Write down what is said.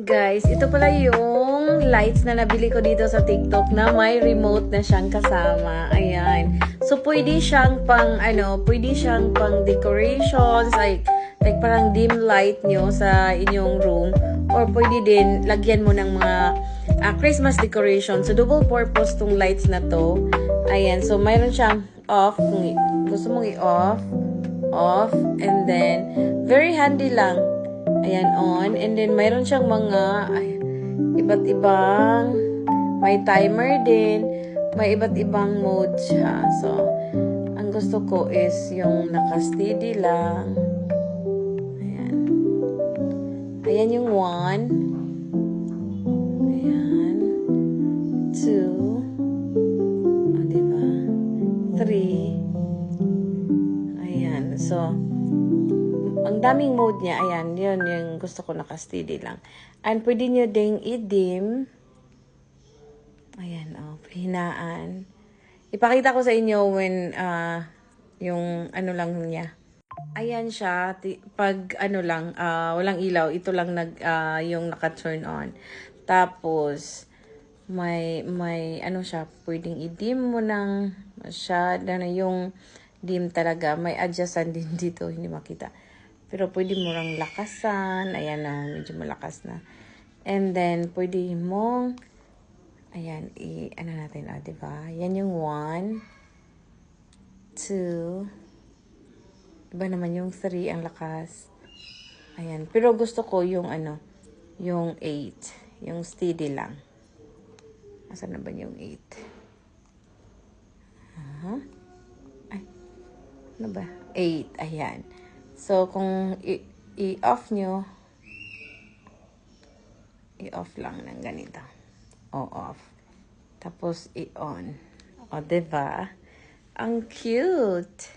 Guys, ito pala yung lights na nabili ko dito sa TikTok na may remote na siyang kasama. Ayan. So, pwede siyang pang, pwede siyang pang decorations, like parang dim light nyo sa inyong room. Or pwede din, lagyan mo ng mga Christmas decoration. So, double purpose tong lights na to. Ayan. So, mayroon siyang off. Kung gusto mong off. And then, very handy lang. Ayan, on. And then, mayroon siyang mga iba't ibang, may timer din, may iba't ibang mode siya. So, ang gusto ko is yung naka-steady lang. Ayan. Ayan yung 1. Ayan. 2. O, diba? 3. Ayan. So, ang daming mode niya, ayan, yun yung gusto ko naka-steady lang. And pwede nyo ding i-dim. Ayan, hinaan. Ipakita ko sa inyo when, yung ano lang niya. Ayan siya, pag walang ilaw, ito lang yung naka-turn on. Tapos, may ano siya, pwedeng i-dim mo ng masyado na yung dim talaga. May adjustan din dito, hindi makita. Pero pwede mo lang lakasan. Ayan na, medyo malakas na. And then, pwede mong, ayan, ano natin, diba? Yan yung 1, 2, iba naman yung 3, ang lakas. Ayan, pero gusto ko yung, yung 8, yung steady lang. Asan na ba yung 8? Ay, ano ba? 8, ayan. So, kung i-off nyo, i-off lang ng ganito. Off. Tapos, i-on. O, diba? Ang cute!